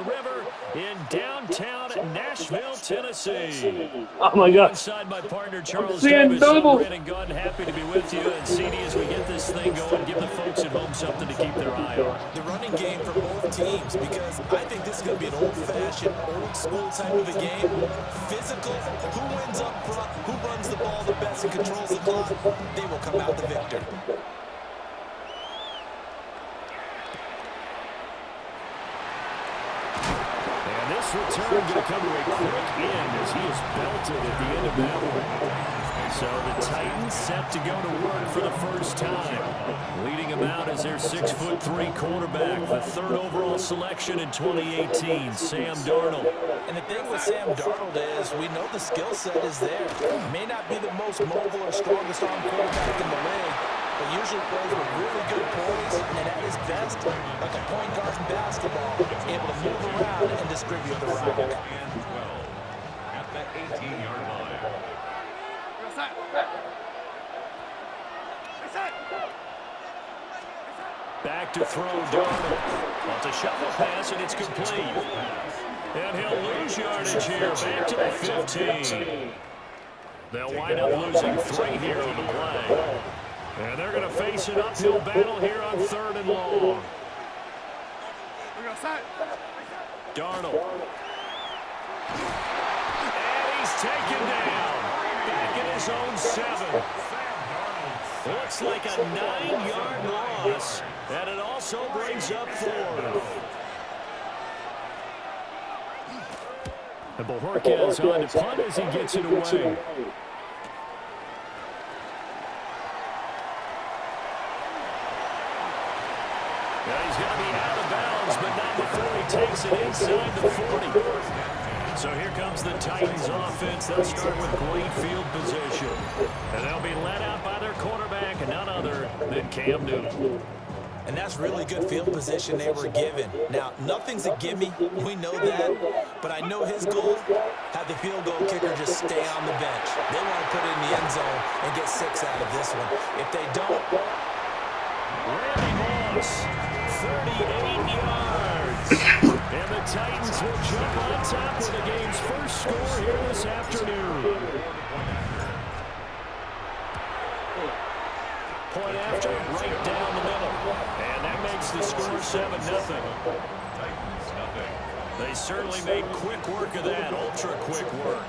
River in downtown Nashville, Tennessee. Oh, my God. Alongside my partner, Charles Seeing Davis. I'm double. Brandon Gunn. Happy to be with you. And, CD, as we get this thing going, give the folks at home something to keep their eye on. The running game for both teams, because I think this is going to be an old-fashioned, old-school type of a game. Physical, who wins up front, who runs the ball the best and controls the clock, they will come out the victor. And this return going to come to a quick end as he is belted at the end of that one. So the Titans set to go to work for the first time. Leading him out is their 6'3" quarterback, the third overall selection in 2018, Sam Darnold. And the thing with Sam Darnold is we know the skill set is there. May not be the most mobile or strongest arm quarterback in the league, but usually plays with really good poise and at his best, like a point guard in basketball, able to move around and distribute the rock. And 12 at the 18-yard line. Back to throw, Darnold. Wants a shuffle pass, and it's complete. And he'll lose yardage here, back to the 15. They'll wind up losing 3 here on the play. And they're going to face an uphill battle here on 3rd and long. Darnold. And he's taken down. Back in his own 7. Looks like a 9-yard loss, and it also brings up 4th. And Bojorquez on to punt as he gets it away. Now he's going to be out of bounds, but not before he takes it inside the 40. So here comes the Titans offense. They'll start with great field position. And they'll be led out by their quarterback, and none other than Cam Newton. And that's really good field position they were given. Now, nothing's a gimme. We know that. But I know his goal, have the field goal kicker just stay on the bench. They want to put it in the end zone and get 6 out of this one. If they don't... Randy Moss, 38 yards. And the Titans will jump on top with the game's first score here this afternoon. Point after, right down the middle. And that makes the score 7-0. Titans nothing. They certainly made quick work of that, ultra-quick work.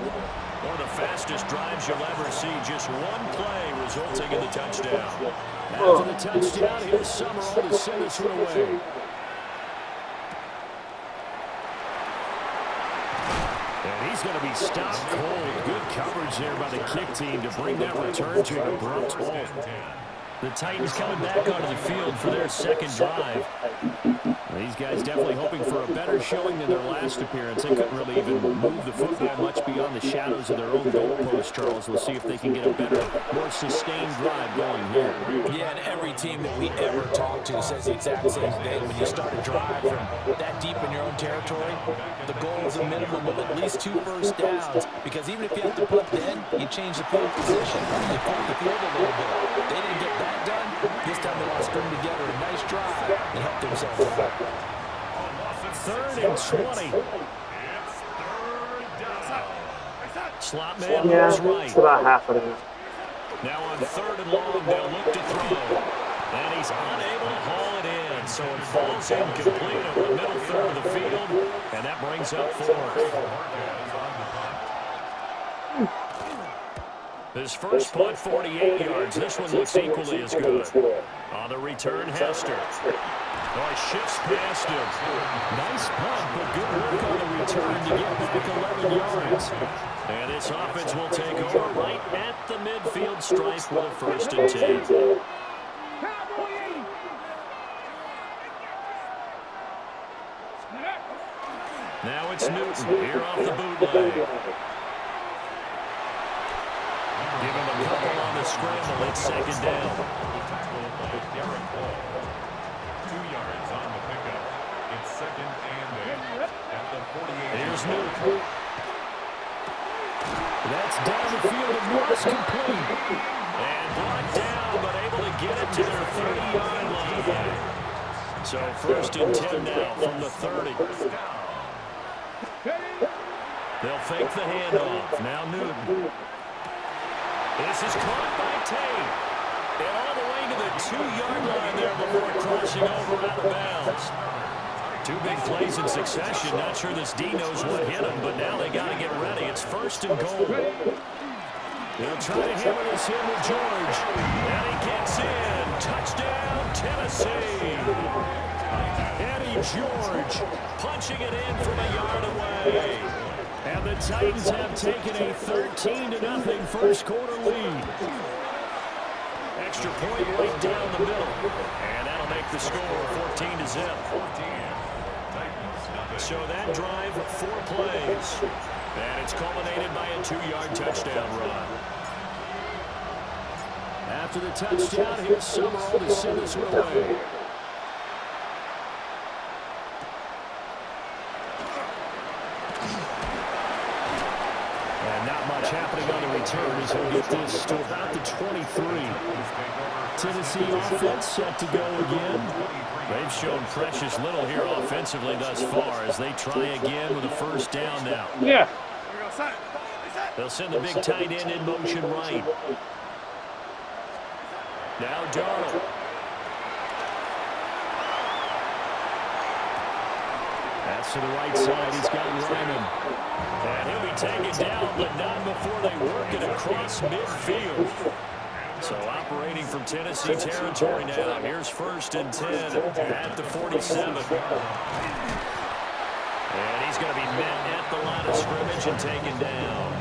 One of the fastest drives you'll ever see, just one play resulting in the touchdown. After the touchdown, here's Summerall to send us away. And he's going to be stopped cold. Good coverage there by the kick team to bring that return to an abrupt halt. The Titans coming back onto the field for their second drive. These guys definitely hoping for a better showing than their last appearance. They couldn't really even move the football much beyond the shadows of their own goalpost, Charles. We'll see if they can get a better, more sustained drive going here. Yeah, and every team that we ever talk to says the exact same thing. When you start a drive from that deep in your own territory, the goal is a minimum of at least 2 first downs, because even if you have to punt then, you change the field position. You punt the field a little bit. They didn't get that done. This time they want to string together a nice drive and help themselves out. 3rd and 20. Slot man Yeah, moves right. it's about half of it. Now on 3rd and long, they'll look to throw. And he's unable to haul it in. So it falls incomplete over the middle third of the field. And that brings up 4th. His first punt, 48 yards. This one looks equally as good. On the return, Hester. Oh, he shifts past him. Nice punt, but good work on the return to get back 11 yards. And this offense will take over right at the midfield stripe with a 1st and 10. Now it's Newton here off the bootleg. Give him a couple on the scramble. It's 2nd down. 2 yards on the pickup. It's 2nd and 8 at the 48. Here's Newton. That's down the field of Morris complete. And brought down, but able to get it to their 30-yard line. So 1st and 10 now from the 30. They'll fake the handoff. Now Newton. This is caught by Tate. And all the way to the 2-yard line there before crossing over out of bounds. 2 big plays in succession. Not sure this D knows what hit him, but now they got to get ready. It's 1st and goal. They'll try to hammer this in with George. And he gets in. Touchdown, Tennessee. Eddie George punching it in from a yard away. And the Titans have taken a 13-0 first quarter lead. Extra point right down the middle. And that'll make the score 14-0. So that drive, 4 plays. And it's culminated by a 2-yard touchdown run. After the touchdown, here's Summerall to send this one away. And not much happening on the return as he'll get this to about the 23. Tennessee offense set to go again. They've shown precious little here offensively thus far as they try again with a 1st down now. Yeah. They'll send the big tight end in motion right. Now Darnold. That's to the right side. He's got Ryman. And he'll be taken down, but not before they work it across midfield. So operating from Tennessee territory now. Here's 1st and 10 at the 47. And he's going to be met at the line of scrimmage and taken down.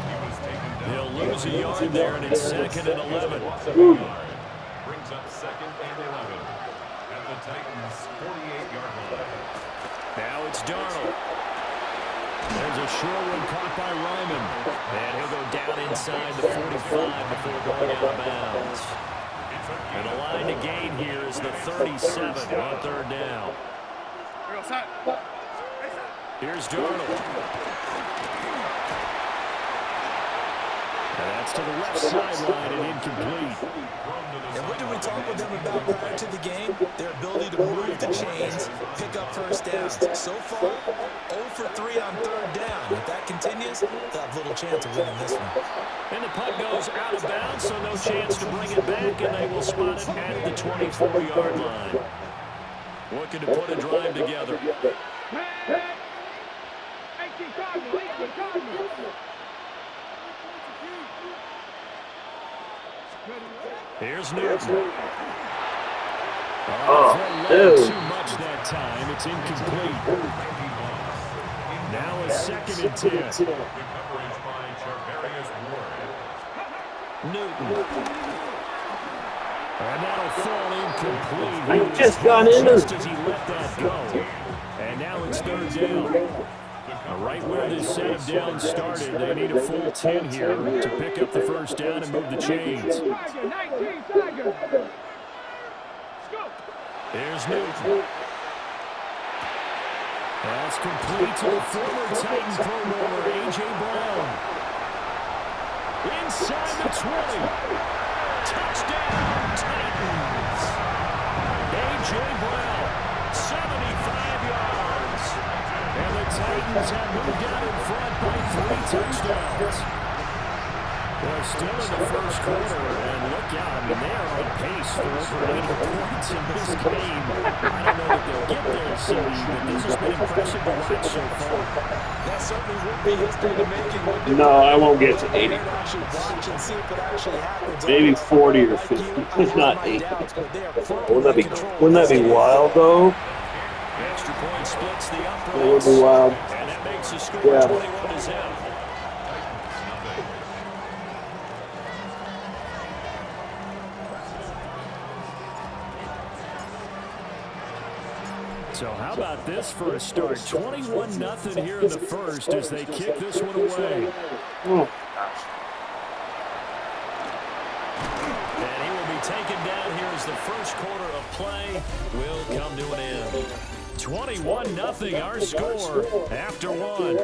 He'll lose a yard there, and it's 2nd and 11. Brings up 2nd and 11 at the Titans' 48-yard line. Now it's Darnold. There's a short one caught by Ryman. And he'll go down inside the 45 before going out of bounds. And the line to gain here is the 37 on 3rd down. Here's Darnold. And that's to the left sideline and incomplete. And what did we talk with them about prior to the game? Their ability to move the chains, pick up 1st downs. So far, 0 for 3 on 3rd down. If that continues, they'll have little chance of winning this one. And the punt goes out of bounds, so no chance to bring it back, and they will spot it at the 24-yard line. Looking to put a drive together. Here's Newton. Dude. Too much that time. It's incomplete. Now a 2nd and 10. The coverage by Charvarius Ward. Newton. And that'll fall incomplete. I just got into just as he let that go. And now it's 3rd down. Right where this set of downs started, they need a full 10 here to pick up the 1st down and move the chains. Here's Newton. That's complete to the former Titan Pro Bowler, A.J. Brown. Inside the 20. Touchdown, Titans. A.J. Brown, 75 yards. And the Titans have moved out in front by 3 touchdowns. Well, still in the first quarter, and look out, I mean, they are on pace for over 80 points in this game. I don't know that they'll get there, CD, but this has been impressive to watch so far. That certainly would be history to making. No, I won't get to 80. Maybe 40 or 50. It's not 80. Wouldn't that be wild, though? The extra point splits the uprights. That would be wild. And that makes the score Yeah. 21-0. So how about this for a start? 21-0 here in the first as they kick this one away. Oh. And he will be taken down here as the first quarter of play will come to an end. 21-0 our score after one.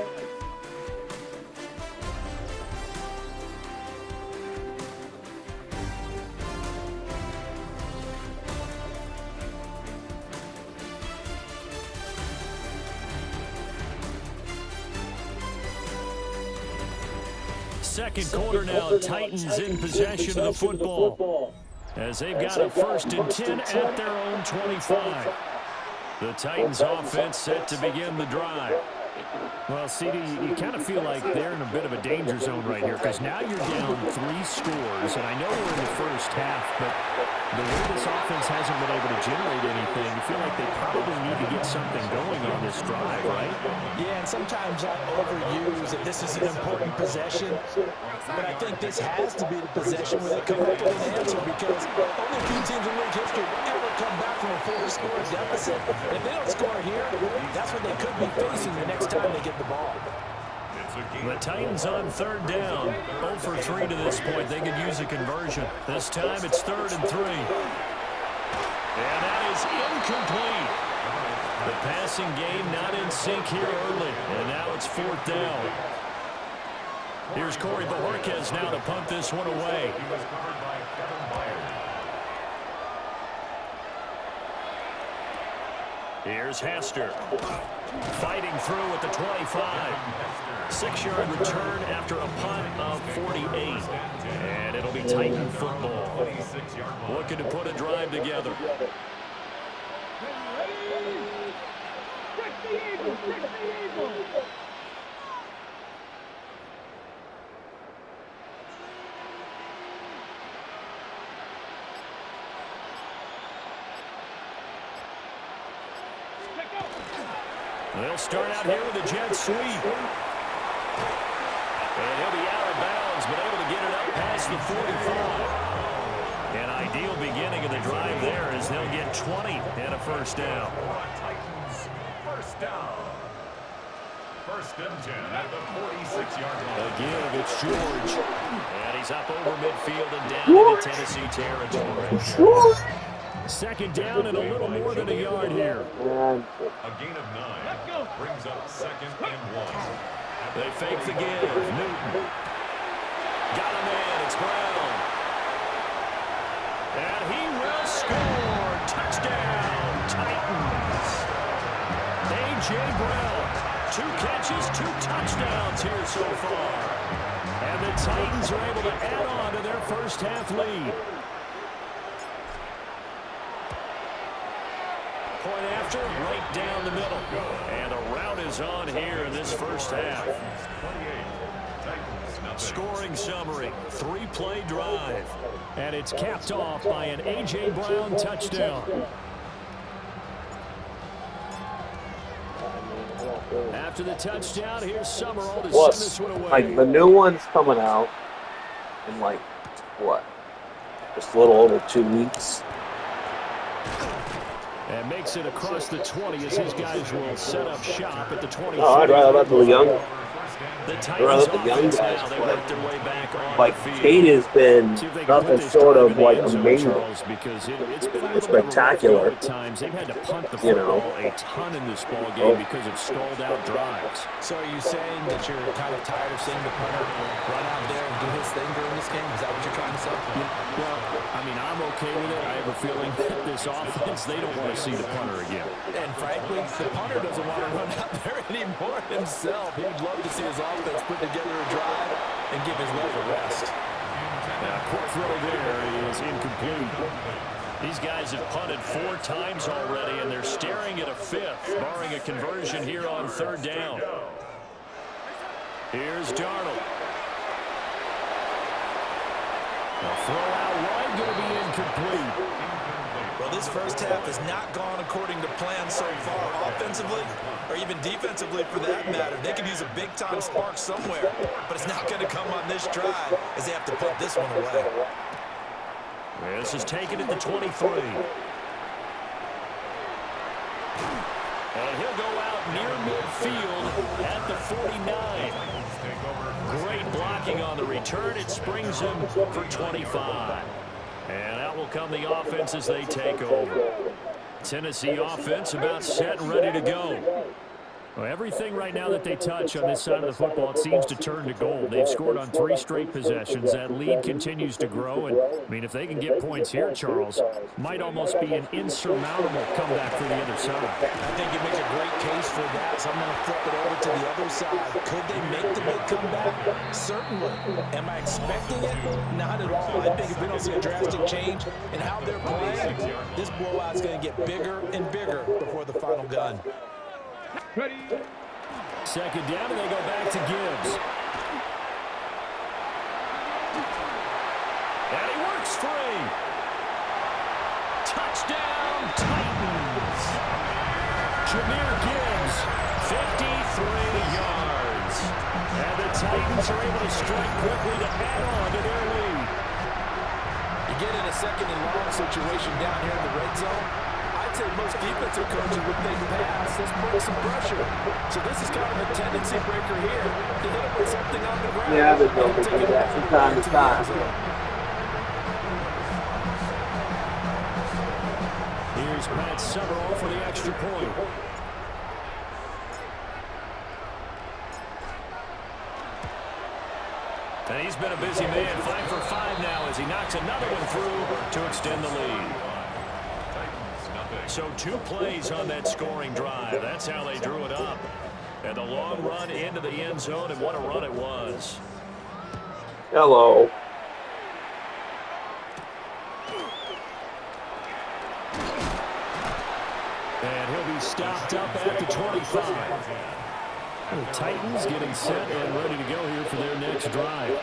second quarter now. Titans in possession of the football as they've got a 1st and 10 at their own 25. The Titans offense set to begin the drive. Well, CD, you kind of feel like they're in a bit of a danger zone right here because now you're down 3 scores, and I know we're in the first half, but the way this offense hasn't been able to generate anything, you feel like they probably need to get something going on this drive, right? Yeah, and sometimes I overuse that this is an important possession, but I think this has to be the possession where they come up with an answer because only 2 teams in league history have ever come back from a 4-score deficit. If they don't score here, that's what they could be facing the next time they get the ball. The Titans on 3rd down. 0 for 3 to this point. They could use a conversion. This time it's 3rd and 3. And that is incomplete. The passing game not in sync here early. And now it's 4th down. Here's Corey Bojorquez now to punt this one away. Here's Hester. Fighting through at the 25. 6-yard return after a punt of 48. And it'll be Titan football. Looking to put a drive together. They'll start out here with a jet sweep. And he'll be out of bounds, but able to get it up past the 45. An ideal beginning of the drive there as they'll get 20 and a 1st down. Titans, 1st down. 1st and 10 at the 46-yard line. Again, it's George. And he's up over midfield and down into Tennessee territory. 2nd down and a little more than a yard here. A gain of 9 brings up 2nd and 1. They fake the give. Newton. Got a man. It's Brown. And he will score. Touchdown, Titans. A.J. Brown. 2 catches, 2 touchdowns here so far. And the Titans are able to add on to their first half lead. Point after, right down the middle. And a rout is on here in this first half. Scoring summary, 3-play drive. And it's capped off by an A.J. Brown touchdown. After the touchdown, here's Summerall to send this one away. Like, the new one's coming out in, like, what? Just a little over 2 weeks. And makes it across the 20 as his guys will set up shop at the 20. Oh, I'd rather let the young. The Titans offense now, they work their way back on like, the field. Kate has been nothing short of, like, amazing. Because it's been a spectacular. at times. They've had to punt the football a ton in this ball game because of stalled out drives. So are you saying that you're kind of tired of seeing the punter run out there and do his thing during this game? Is that what you're trying to say? Well, I mean, I'm okay with it. I have a feeling that this offense, they don't want to see the punter again. And frankly, the punter doesn't want to run out there anymore himself. He'd love to see his offense put together a drive and give his leg a rest. Now, quick throw there is incomplete. These guys have punted 4 times already, and they're staring at a 5th, barring a conversion here on 3rd down. Here's Darnold. The throw out wide going to be incomplete. Well, this first half has not gone according to plan so far offensively or even defensively for that matter. They could use a big-time spark somewhere, but it's not going to come on this drive as they have to put this one away. This is taken at the 23. And he'll go out near midfield at the 49. Great blocking on the return. It springs him for 25. And out will come the offense as they take over. Tennessee offense about set and ready to go. Well, everything right now that they touch on this side of the football, it seems to turn to gold. They've scored on 3 straight possessions. That lead continues to grow. And, I mean, if they can get points here, Charles, might almost be an insurmountable comeback for the other side. I think you make a great case for that, so I'm going to flip it over to the other side. Could they make the big comeback? Certainly. Am I expecting it? Not at all. I think if we don't see a drastic change in how they're playing, this blowout's going to get bigger and bigger before the final gun. Ready. Second down, and they go back to Gibbs. And he works free. Touchdown, Titans. Jahmyr Gibbs, 53 yards. And the Titans are able to strike quickly to add on to their lead. You get in a second and long situation down here in the red zone. I'd say most defensive coaches would think pass. Let's bring some pressure. So this is kind of a tendency breaker here. You hit it with something on the ground. Yeah, but they'll do that from time to time. Here's Pat Summerall for the extra point. And he's been a busy man, 5 for 5 now as he knocks another one through to extend the lead. So 2 plays on that scoring drive. That's how they drew it up. And the long run into the end zone, and what a run it was. Hello. And he'll be stopped up at the 25. The Titans getting set and ready to go here for their next drive.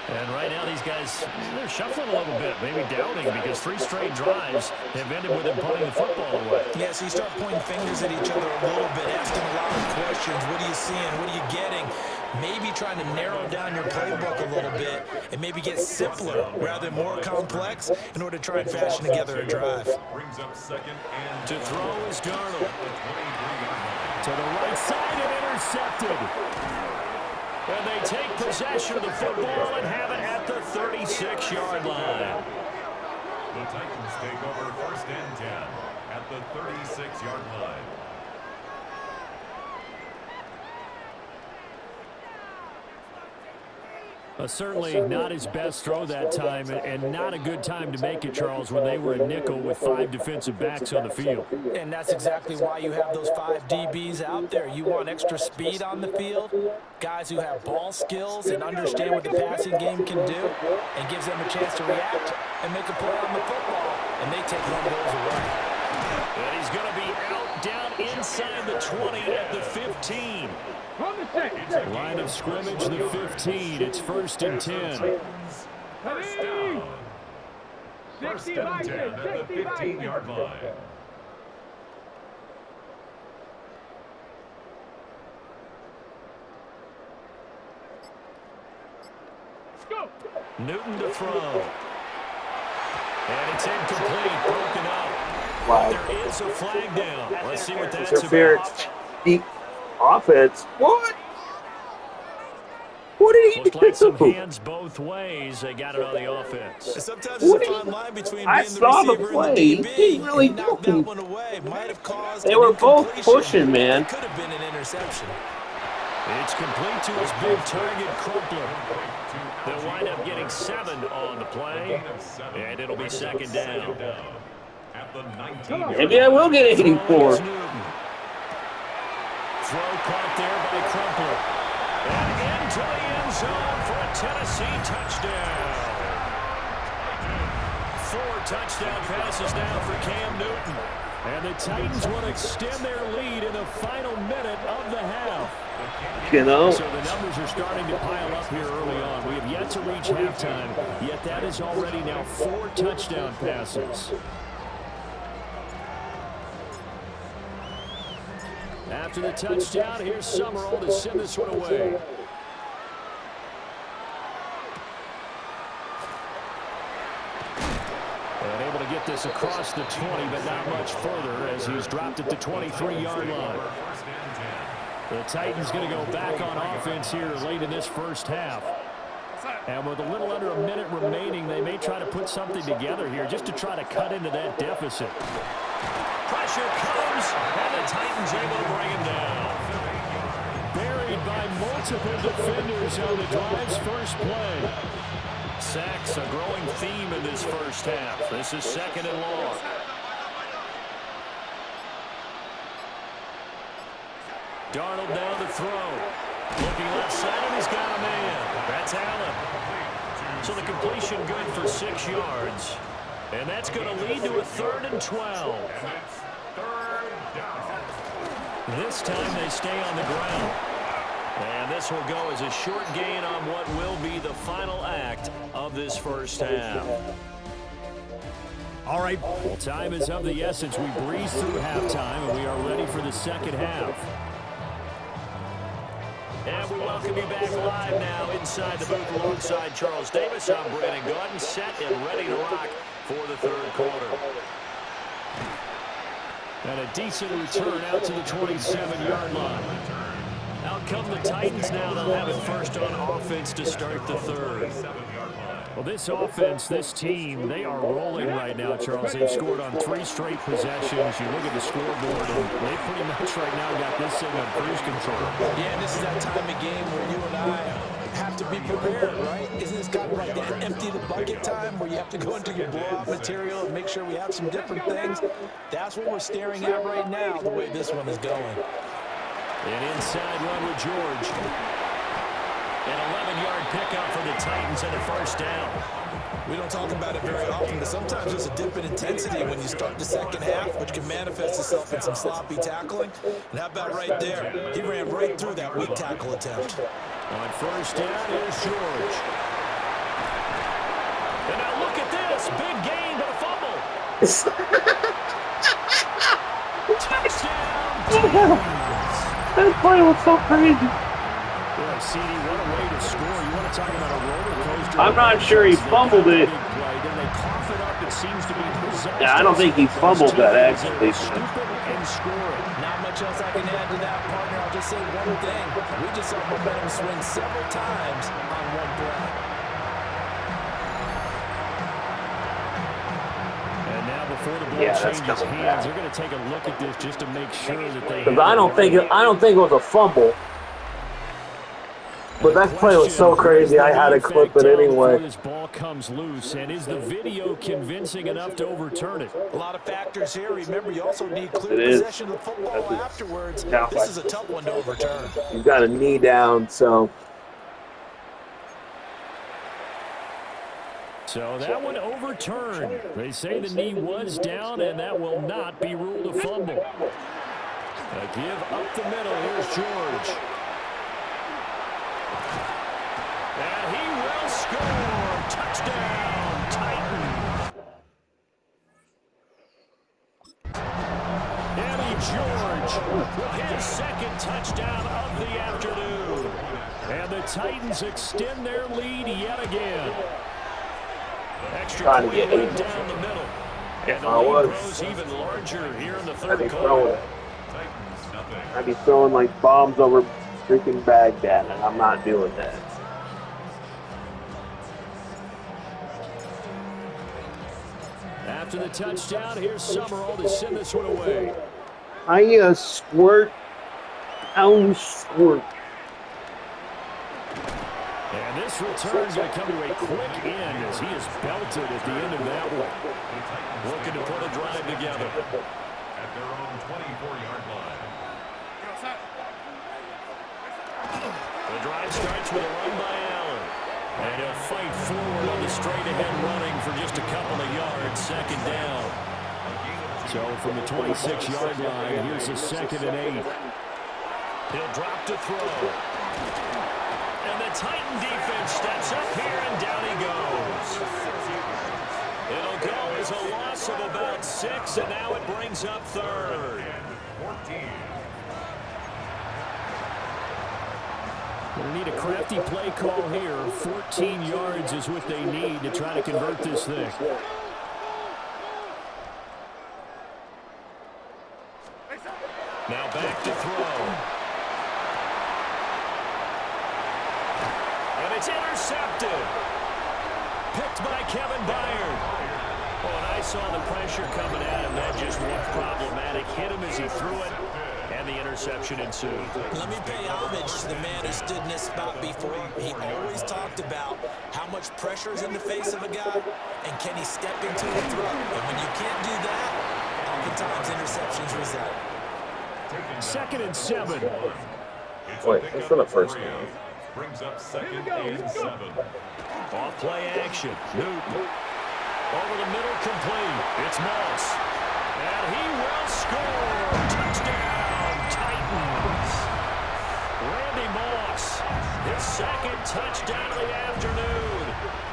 And right now these guys, they're shuffling a little bit, maybe doubting, because 3 straight drives have ended with them putting the football away. Yeah, so you start pointing fingers at each other a little bit, asking a lot of questions. What are you seeing? What are you getting? Maybe trying to narrow down your playbook a little bit and maybe get simpler rather than more complex in order to try and fashion together a drive. Brings up second and To throw is Darnold. To the right side and intercepted. And they take possession of the football and have it at the 36-yard line. The Titans take over first and 10 at the 36-yard line. Certainly not his best throw that time, and not a good time to make it, Charles, when they were a nickel with 5 defensive backs on the field. And that's exactly why you have those 5 DBs out there. You want extra speed on the field, guys who have ball skills and understand what the passing game can do, and gives them a chance to react and make a play on the football, and they take one of those away. And he's going to be out down inside the 20 at the 15. Line of scrimmage, the 15. It's first and 10. First down. First and 10 at the 15-yard line. Newton to throw. And it's incomplete, broken up. Wow. There is a flag down. Let's see what that's Interference. about. Deep offense. What? What did he Looked like some do? hands both ways. They got it on the offense. Sometimes there's a fine line between I being the saw the receiver play. and the He DB. didn't really He knocked do that it. one away. Might have caused They an were both incompletion. pushing, man. It could have been an interception. It's complete to his big target, Crumpler. They'll wind up getting 7 on the play, and it'll be second down. At the 19. Maybe I will get 84. Throw caught there by Crumpler. And into the end zone for a Tennessee touchdown. 4 touchdown passes now for Cam Newton. And the Titans will extend their lead in the final minute of the half. You know? So the numbers are starting to pile up here early on. We have yet to reach halftime, yet that is already now 4 touchdown passes. After the touchdown, here's Summerall to send this one away. And able to get this across the 20, but not much further as he's dropped at the 23-yard line. The Titans going to go back on offense here late in this first half. And with a little under a minute remaining, they may try to put something together here just to try to cut into that deficit. Pressure comes, and the Titans able to bring him down. carried by multiple defenders on the drive's first play. Sacks, a growing theme in this first half. This is 2nd and long. Darnold down to throw. Looking left side, and he's got a man. That's Allen. So the completion good for 6 yards. And that's going to lead to a 3rd and 12. This time they stay on the ground. And this will go as a short gain on what will be the final act of this first half. All right, well, time is of the essence. We breeze through halftime, and we are ready for the second half. And we welcome you back live now inside the booth alongside Charles Davis. I'm Brandon Gaudin, set and ready to rock for the 3rd quarter. And a decent return out to the 27-yard line. Out come the Titans now. They'll have it first on offense to start the 3rd. Well, this offense, this team, they are rolling right now, Charles. They've scored on 3 straight possessions. You look at the scoreboard, and they pretty much right now got this thing on cruise control. Yeah, and this is that time of game where you and I have to be prepared, right? Isn't this kind of like that empty the bucket time where you have to go into your blowout material and make sure we have some different things? That's what we're staring at right now, the way this one is going. An inside run with George. An 11-yard pickup for the Titans and a first down. We don't talk about it very often, but sometimes there's a dip in intensity when you start the second half, which can manifest itself in some sloppy tackling. And how about right there? He ran right through that weak tackle attempt. On first down, here's George. And now look at this. Big gain, but a fumble. Touchdown. That play was so crazy. Boy, CD, what a way to score. You want to talk about a roller coaster. I'm not sure he fumbled it. Then they cough it up. It seems to be disastrous. Yeah, I don't think he fumbled that, actually. Stupid and score it. Not much else I can add to that, partner. I'll just say one thing. We just saw momentum swing several times on one play. And now before the ball changes hands, they're going to take a look at this just to make sure that they. Because I don't think it was a fumble. But that play was so crazy, I had to clip it anyway. This ball comes loose, and is the video convincing enough to overturn it? A lot of factors here. Remember, you also need clear possession of the football afterwards. This is a tough one to overturn. You've got a knee down, so. So that one overturned. They say the knee was down, and that will not be ruled a fumble. A give up the middle. Here's George. And he will score. Touchdown, Titans. Eddie George with his 2nd touchdown of the afternoon. And the Titans extend their lead yet again. Extra point right down the middle. And the lead grows even larger here in the 3rd quarter. I'd be throwing like bombs over freaking Baghdad, and I'm not doing that. After the touchdown, here's Summerall to send this one away. I squirt. Ow, squirt. And this return is going to come to a quick end as he is belted at the end of that one. Looking to put a drive together. At their own 24-yard line. The drive starts with a run by Allen. And he'll fight forward on the straight-ahead running for just a couple of yards. 2nd down. So from the 26-yard line, here's a 2nd and 8. He'll drop to throw. And the Titan defense steps up here, and down he goes. It'll go as a loss of about 6, and now it brings up 3rd. 14. They need a crafty play call here. 14 yards is what they need to try to convert this thing. Now back to throw. And it's intercepted. Picked by Kevin Byard. Oh, and I saw the pressure coming at him. That just looked problematic. Hit him as he threw it. And the interception ensued. Let me pay homage to the man he stood in this spot before. He always talked about how much pressure is in the face of a guy, and can he step into a throw. And when you can't do that, oftentimes interceptions result. 2nd and 7. Wait, that's not a first down. Brings up 2nd and 7. Off play action. Newton. Over the middle, complete. It's Moss. And he will score. Touchdown, Titans. Randy Moss, his 2nd touchdown of the afternoon.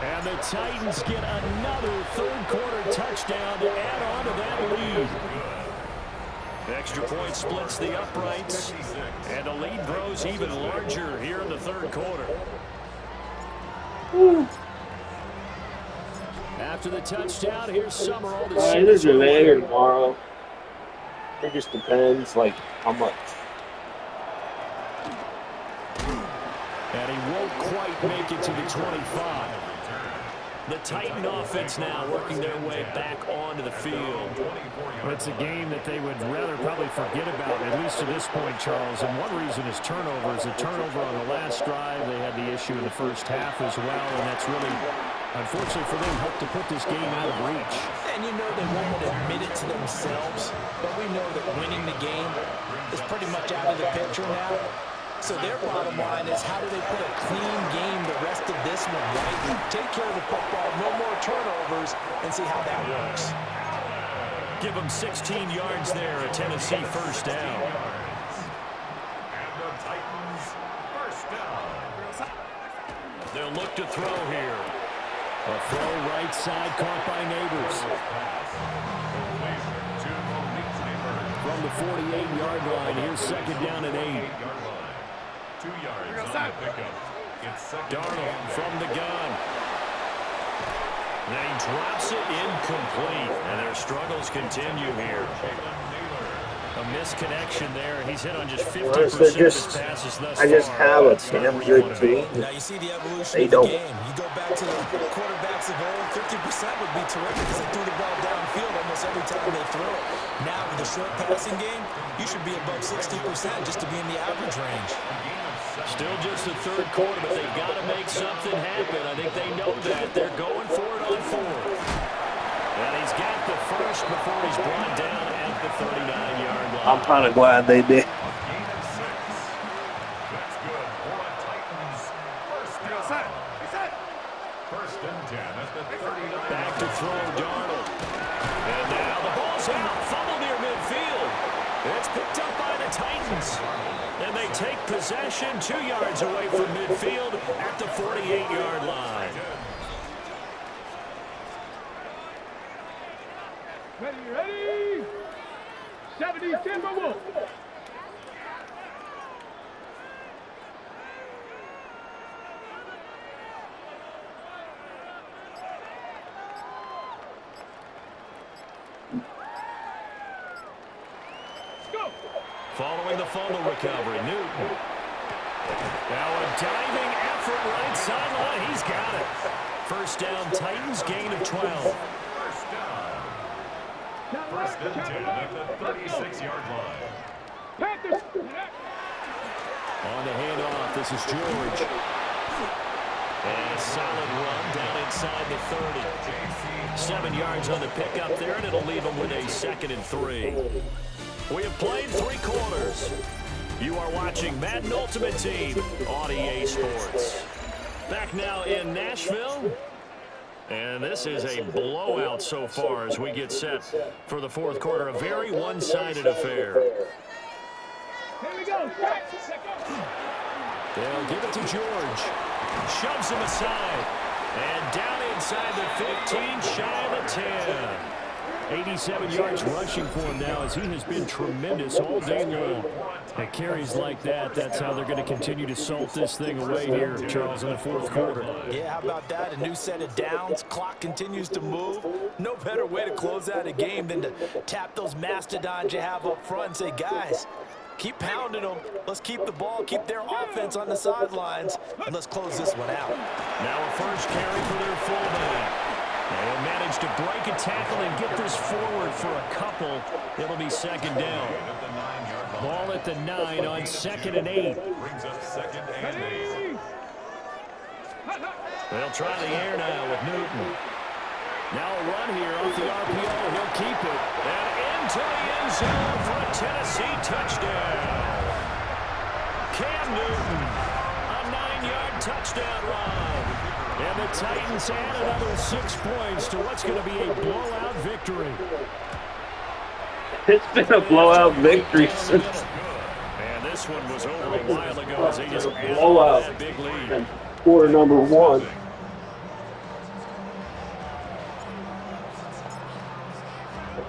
And the Titans get another 3rd quarter touchdown to add on to that lead. Extra point splits the uprights. And the lead grows even larger here in the 3rd quarter. After the touchdown, here's Summerall to see Either today or tomorrow. It just depends, like, how much. And he won't quite make it to the 25. The Titan offense now working their way back onto the field. Well, it's a game that they would rather probably forget about, at least to this point, Charles. And one reason is turnovers. A turnover on the last drive. They had the issue in the first half as well, and that's really, unfortunately for them, helped to put this game out of reach. And you know they won't admit it to themselves, but we know that winning the game is pretty much out of the picture now. So their bottom line is, how do they put a clean game the rest of this one, right? Take care of the football, no more turnovers, and see how that works. Give them 16 yards there, a Tennessee first down. And the Titans first down. They'll look to throw here. A throw right side caught by Neighbors. From the 48-yard line, here's 2nd down and 8. 2 yards on the pickup. It's 2nd Darnold down. from the gun. Then he drops it incomplete, and their struggles continue here. A misconnection there. He's hit on just 50% of his passes thus far. I just have a That's not damn where you good wanna be. team. Now you see the evolution They of the don't. game. You go back to the quarterbacks of old, 50% would be terrific because they threw the ball downfield almost every time they throw it. Now with the short passing game, you should be above 60% just to be in the average range. Still just the 3rd quarter, but they've got to make something happen. I think they know that. They're going for it on 4th. And he's got the first before he's brought down at the 39-yard line. I'm kind of glad they did. Gain of 6. That's good for a Titans first down. 1st and 10 at the 39. Back to throw, Darnold. And now the ball's out. Fumble near midfield. It's picked up by the Titans. And they take possession 2 yards away from midfield at the 48-yard line. Ready? 70 Timberwolves. Following the fumble recovery, Newton. Now a diving effort right sideline. He's got it. First down, Titans, gain of 12. First down. 1st and 10 at the 36-yard line. On the handoff, this is George. And a solid run down inside the 30. 7 yards on the pickup there, and it'll leave him with a 2nd and 3. We have played 3 quarters. You are watching Madden Ultimate Team on EA Sports. Back now in Nashville. And this is a blowout so far as we get set for the 4th quarter. A very one-sided affair. Here we go. They'll give it to George. Shoves him aside. And down inside the 15, shy of the 10. 87 yards rushing for him now as he has been tremendous all day long. At carries like that, that's how they're going to continue to salt this thing away here, Charles, in the 4th quarter. Yeah, how about that? A new set of downs. Clock continues to move. No better way to close out a game than to tap those mastodons you have up front and say, guys, keep pounding them. Let's keep the ball, keep their offense on the sidelines, and let's close this one out. Now a first carry for their fullback. They'll manage to break a tackle and get this forward for a couple. It'll be 2nd down. Ball at the 9 on 2nd and 8. Brings up 2nd and They'll try the air now with Newton. Now a run here off the RPO. He'll keep it. And into the end zone for a Tennessee touchdown. Cam Newton, a 9-yard touchdown run. And the Titans add another 6 points to what's going to be a blowout victory. It's been a blowout victory since. And this one was over a while ago as they just added that big lead. And quarter number 1.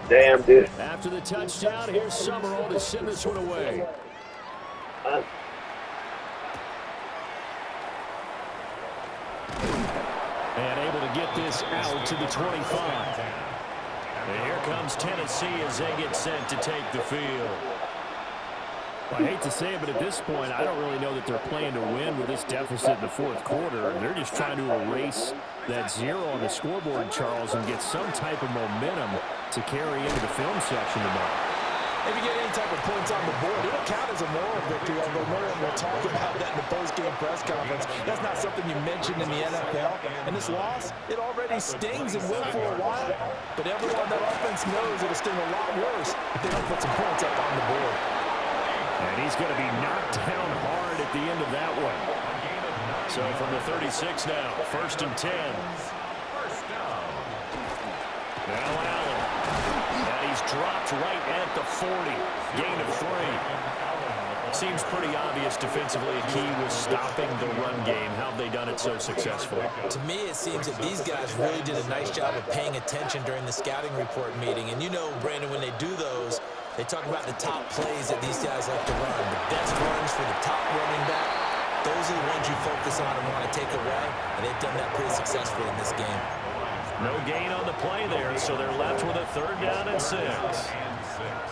Damn, dude. After the touchdown, here's Summerall to send this one away. And able to get this out to the 25. And here comes Tennessee as they get set to take the field. Well, I hate to say it, but at this point, I don't really know that they're playing to win with this deficit in the fourth quarter. They're just trying to erase that 0 on the scoreboard, Charles, and get some type of momentum to carry into the film section tomorrow. If you get any type of points on the board, it'll count as a moral victory, although no one will talk about that in the post-game press conference. That's not something you mentioned in the NFL. And this loss, it already stings and will for a while, but everyone on that offense knows it'll sting a lot worse if they don't put some points up on the board. And he's going to be knocked down hard at the end of that one. So from the 36 now, 1st and 10. Now Allen. And he's dropped right at the 40. Gain of 3. Seems pretty obvious defensively a key was stopping the run game. How have they done it so successfully? To me, it seems that these guys really did a nice job of paying attention during the scouting report meeting. And you know, Brandon, when they do those, they talk about the top plays that these guys like to run. The best runs for the top running back. Those are the ones you focus on and want to take away. And they've done that pretty successfully in this game. No gain on the play there, so they're left with a 3rd down and 6.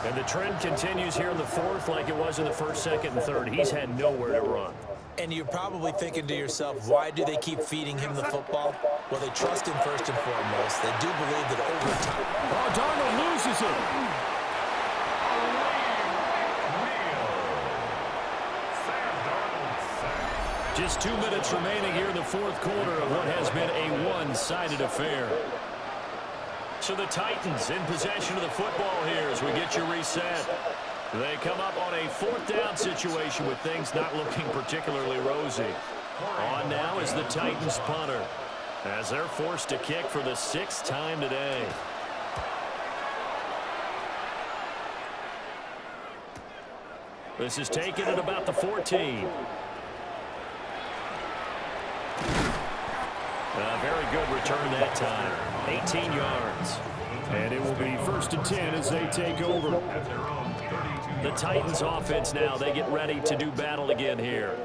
And the trend continues here in the 4th like it was in the 1st, 2nd, and 3rd. He's had nowhere to run. And you're probably thinking to yourself, why do they keep feeding him the football? Well, they trust him first and foremost. They do believe that over time. Oh, Darnold loses it. Just 2 minutes remaining here in the 4th quarter of what has been a one-sided affair. So the Titans in possession of the football here as we get you reset. They come up on a 4th down situation with things not looking particularly rosy. On now is the Titans punter as they're forced to kick for the 6th time today. This is taken at about the 14. A very good return that time. 18 yards. And it will be 1st and 10 as they take over. The Titans offense now, they get ready to do battle again here.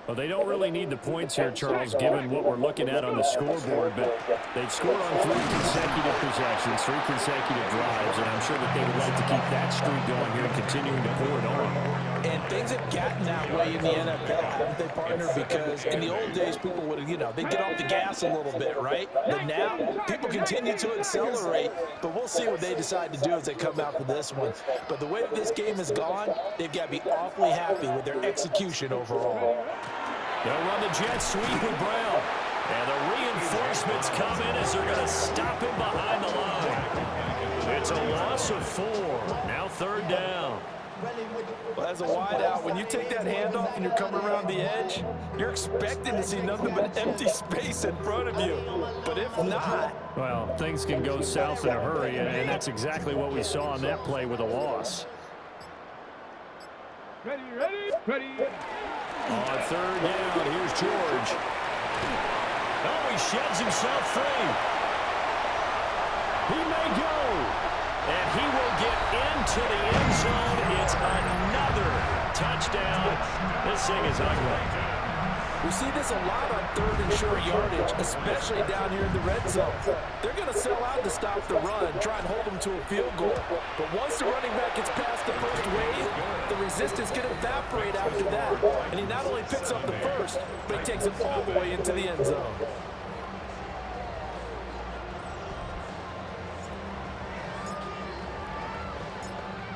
Well, they don't really need the points here, Charles, given what we're looking at on the scoreboard, but they've scored on 3 consecutive possessions, 3 consecutive drives, and I'm sure that they would like to keep that streak going here and continuing to pour it on. And things have gotten that way in the NFL, haven't they, partner? Because in the old days, people would, they'd get off the gas a little bit, right? But now, people continue to accelerate, but we'll see what they decide to do as they come out for this one. But the way that this game has gone, they've got to be awfully happy with their execution overall. They'll run the jet sweep with Brown. And the reinforcements come in as they're going to stop him behind the line. It's a loss of 4. Now 3rd down. Well, as a wideout, when you take that handoff and you're coming around the edge, you're expecting to see nothing but empty space in front of you. But if not... Well, things can go south in a hurry, and that's exactly what we saw on that play with a loss. Ready. On 3rd down, here's George. Oh, he sheds himself free. He may go. And he will get into the end zone. It's another touchdown. This thing is ugly. We see this a lot on 3rd and short yardage, especially down here in the red zone. They're going to sell out to stop the run, try and hold them to a field goal. But once the running back gets past the first wave, the resistance can evaporate after that. And he not only picks up the first, but he takes it all the way into the end zone.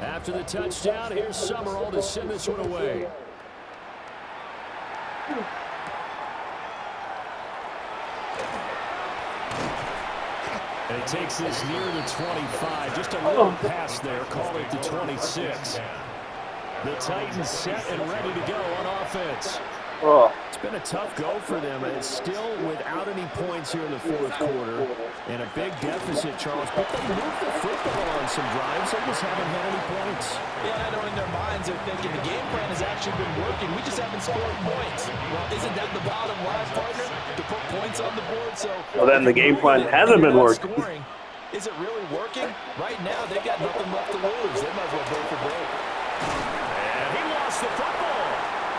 After the touchdown, here's Summerall to send this one away. And it takes this near the 25. Just a little pass there. Call it the 26. The Titans set and ready to go on offense. Oh. It's been a tough go for them. It's still without any points here in the fourth quarter. And a big deficit, Charles. But they moved the football on some drives. They just haven't had any points. Yeah, I know in their minds they're thinking the game plan has actually been working. We just haven't scored points. Well, isn't that the bottom line, partner? To put points on the board? So Well, then the game plan hasn't been working. Scoring, is it really working? Right now, they've got nothing left to lose. They might as well break for break. And he lost the football.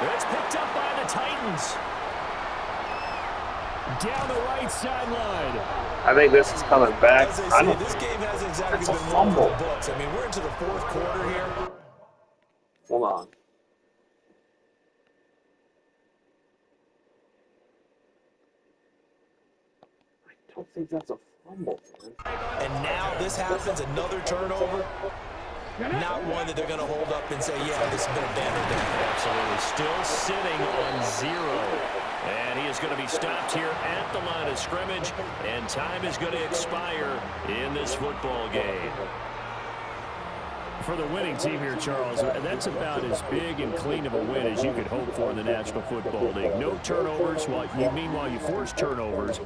It's picked up by the Titans. Down the right sideline. I think this is coming back. As they I say, don't, this game hasn't exactly it's a been one for fumble. the books. I mean, we're into the fourth quarter here. Hold on. I don't think that's a fumble, man. And now this happens, another turnover. Not one that they're going to hold up and say, yeah, this has been a banner day. Absolutely. Still sitting on 0. And he is going to be stopped here at the line of scrimmage. And time is going to expire in this football game. For the winning team here, Charles, that's about as big and clean of a win as you could hope for in the National Football League. No turnovers. Meanwhile, you force turnovers.